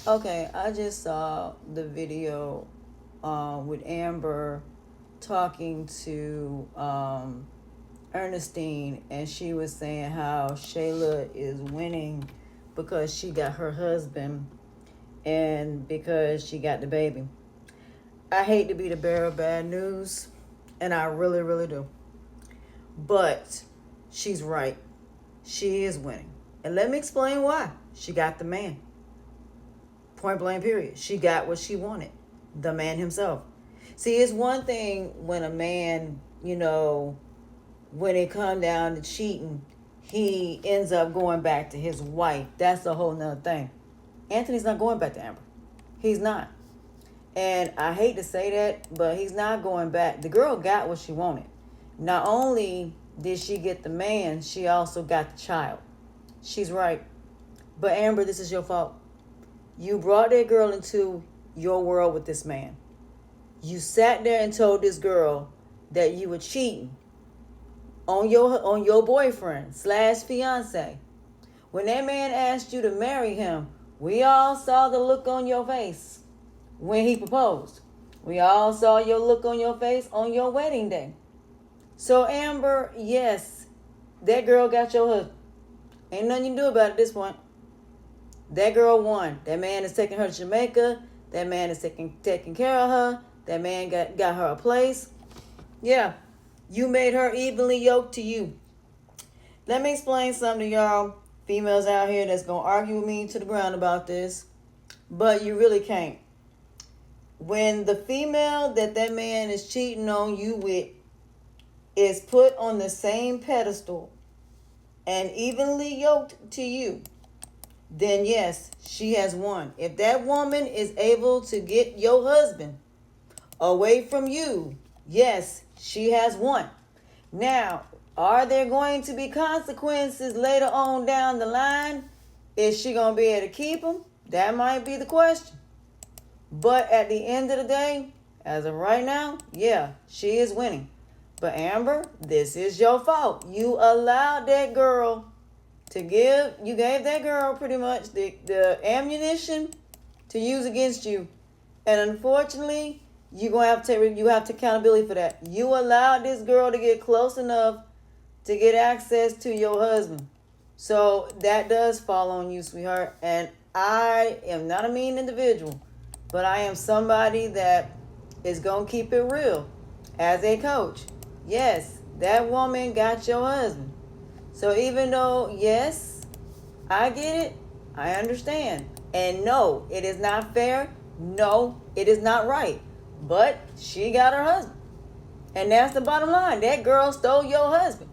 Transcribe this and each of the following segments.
Okay, I just saw the video with Amber talking to Ernestine, and she was saying how Shayla is winning because she got her husband and because she got the baby. I hate to be the bearer of bad news, and I really, really do. But she's right. She is winning. And let me explain why. She got the man. Point blank, period. She got what she wanted. The man himself. See, it's one thing when a man, when it come down to cheating, he ends up going back to his wife. That's a whole nother thing. Anthony's not going back to Amber. He's not. And I hate to say that, but he's not going back. The girl got what she wanted. Not only did she get the man, she also got the child. She's right. But Amber, this is your fault. You brought that girl into your world with this man. You sat there and told this girl that you were cheating on your boyfriend / fiance. When that man asked you to marry him, we all saw the look on your face when he proposed. We all saw your look on your face on your wedding day. So Amber, yes, that girl got your husband. Ain't nothing you can do about it at this point. That girl won. That man is taking her to Jamaica. That man is taking care of her. That man got her a place. Yeah, you made her evenly yoked to you. Let me explain something to y'all females out here that's going to argue with me to the ground about this. But you really can't. When the female that man is cheating on you with is put on the same pedestal and evenly yoked to you, then yes, she has won. If that woman is able to get your husband away from you, yes, she has won. Now, are there going to be consequences later on down the line? Is she going to be able to keep them? That might be the question. But at the end of the day, as of right now, yeah, she is winning. But Amber, this is your fault. You allowed that girl you gave that girl pretty much the ammunition to use against you. And unfortunately, you have to take accountability for that. You allowed this girl to get close enough to get access to your husband. So that does fall on you, sweetheart. And I am not a mean individual, but I am somebody that is going to keep it real as a coach. Yes, that woman got your husband. So even though, yes, I get it, I understand. And no, it is not fair. No, it is not right. But she got her husband. And that's the bottom line. That girl stole your husband.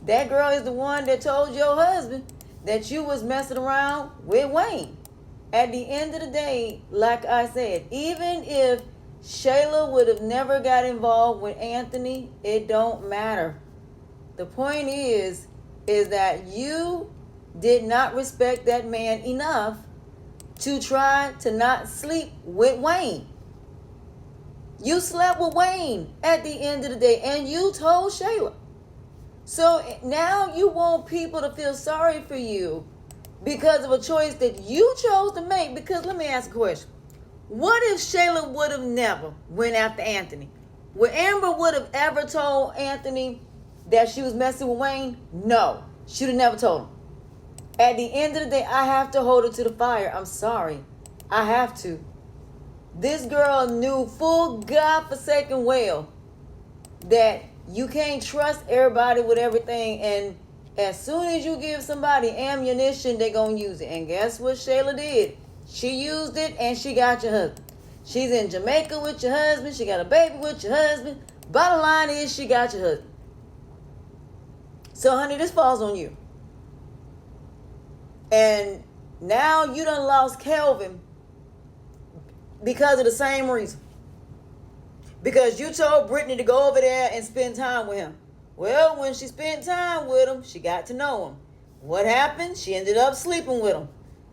That girl is the one that told your husband that you was messing around with Wayne. At the end of the day, like I said, even if Shayla would have never got involved with Anthony, it don't matter. The point is that you did not respect that man enough to try to not sleep with Wayne. You slept with Wayne at the end of the day, and you told Shayla. So now you want people to feel sorry for you because of a choice that you chose to make. Because let me ask a question. What if Shayla would have never went after Anthony? Would Amber would have ever told Anthony that she was messing with Wayne? No. She would have never told him. At the end of the day, I have to hold her to the fire. I'm sorry. I have to. This girl knew full godforsaken well that you can't trust everybody with everything. And as soon as you give somebody ammunition, they're going to use it. And guess what Shayla did? She used it and she got your husband. She's in Jamaica with your husband. She got a baby with your husband. Bottom line is she got your husband. So, honey, this falls on you. And now you done lost Kelvin because of the same reason. Because you told Brittany to go over there and spend time with him. Well, when she spent time with him, she got to know him. What happened? She ended up sleeping with him.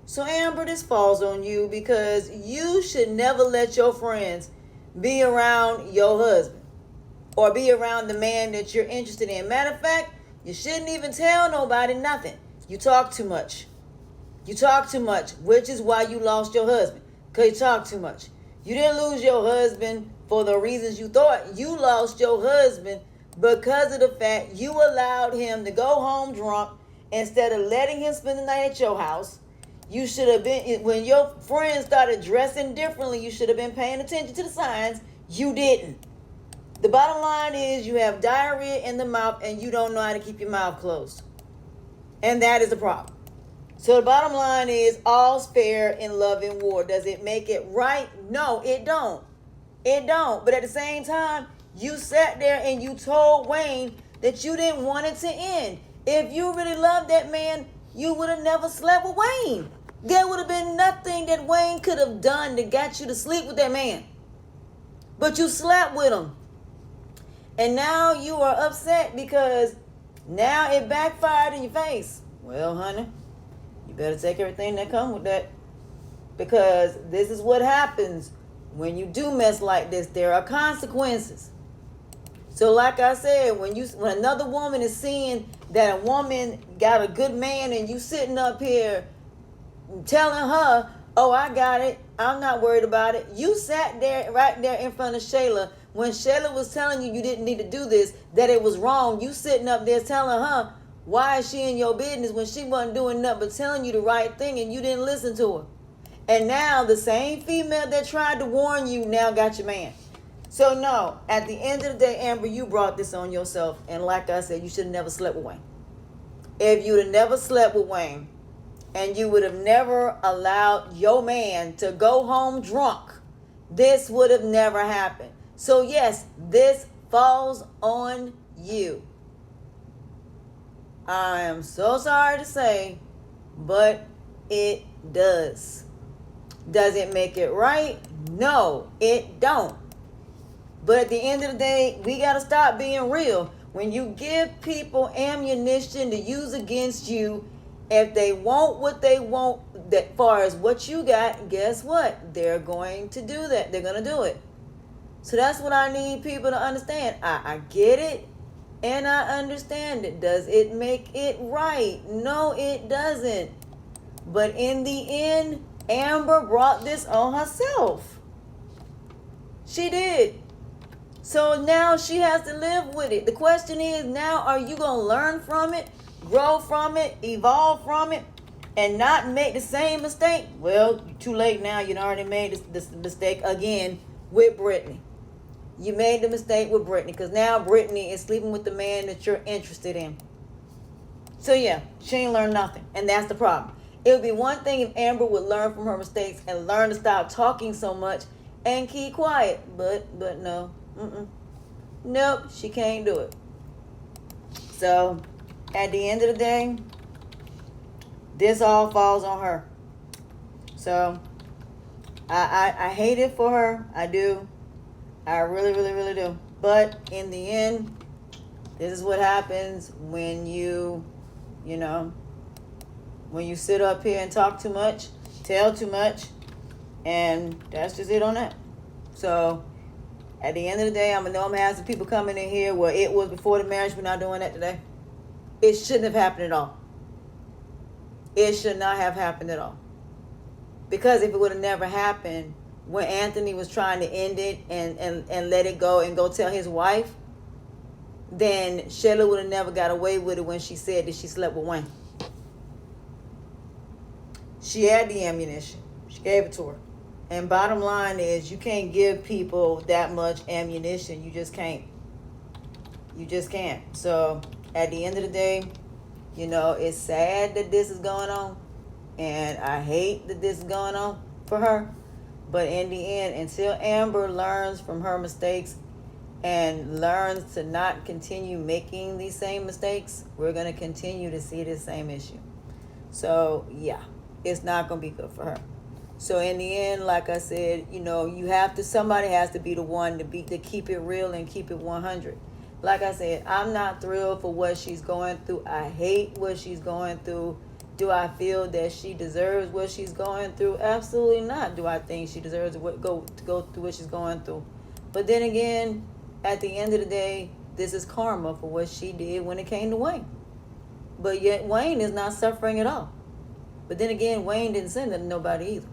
So, Amber, this falls on you because you should never let your friends be around your husband or be around the man that you're interested in. Matter of fact, you shouldn't even tell nobody nothing. You talk too much. You talk too much, which is why you lost your husband. because you talk too much. You didn't lose your husband for the reasons you thought. You lost your husband because of the fact you allowed him to go home drunk instead of letting him spend the night at your house. You should have been, when your friends started dressing differently, you should have been paying attention to the signs. You didn't. The bottom line is you have diarrhea in the mouth and you don't know how to keep your mouth closed. And that is the problem. So the bottom line is all's fair in love and war. Does it make it right? No, it don't. It don't. But at the same time, you sat there and you told Wayne that you didn't want it to end. If you really loved that man, you would have never slept with Wayne. There would have been nothing that Wayne could have done that got you to sleep with that man. But you slept with him. And now you are upset because now it backfired in your face. Well, honey, you better take everything that comes with that. Because this is what happens when you do mess like this. There are consequences. So like I said, when another woman is seeing that a woman got a good man and you sitting up here telling her, oh, I got it, I'm not worried about it. You sat there right there in front of Shayla when Shayla was telling you didn't need to do this, that it was wrong. You sitting up there telling her, why is she in your business when she wasn't doing nothing but telling you the right thing and you didn't listen to her? And now the same female that tried to warn you now got your man. So no, at the end of the day, Amber, you brought this on yourself. And like I said, you should have never slept with Wayne. If you'd have never slept with Wayne and you would have never allowed your man to go home drunk, this would have never happened. So yes, this falls on you. I am so sorry to say, but it does. Does it make it right? No, it don't. But at the end of the day, we got to stop being real. When you give people ammunition to use against you, if they want what they want, that far as what you got, guess what? They're going to do that. They're going to do it. So that's what I need people to understand. I get it and I understand it. Does it make it right? No, it doesn't. But in the end, Amber brought this on herself. She did. So now she has to live with it. The question is now, are you going to learn from it, grow from it, evolve from it, and not make the same mistake? Well, too late now. You already made this mistake again with Brittany. You made the mistake with Brittany because now Brittany is sleeping with the man that you're interested in. So yeah, she ain't learned nothing. And that's the problem. It would be one thing if Amber would learn from her mistakes and learn to stop talking so much and keep quiet. But no. Nope, she can't do it. So at the end of the day, this all falls on her. So I hate it for her. I do. I really, really, really do. But in the end, this is what happens when you when you sit up here and talk too much, tell too much, and that's just it on that. So at the end of the day, I'm going to have some people coming in here where it was before the marriage. We're not doing that today. It shouldn't have happened at all. It should not have happened at all. Because if it would have never happened, when Anthony was trying to end it and let it go and go tell his wife, then Shayla would have never got away with it when she said that she slept with Wayne. She had the ammunition. She gave it to her. And bottom line is, you can't give people that much ammunition. You just can't. You just can't. So at the end of the day, it's sad that this is going on. And I hate that this is going on for her. But in the end, until Amber learns from her mistakes and learns to not continue making these same mistakes, we're going to continue to see this same issue. So yeah, it's not going to be good for her. So in the end, like I said, somebody has to be the one to keep it real and keep it 100. Like I said, I'm not thrilled for what she's going through. I hate what she's going through. Do I feel that she deserves what she's going through? Absolutely not. Do I think she deserves to go through what she's going through? But then again, at the end of the day, this is karma for what she did when it came to Wayne. But yet Wayne is not suffering at all. But then again, Wayne didn't send it to nobody either.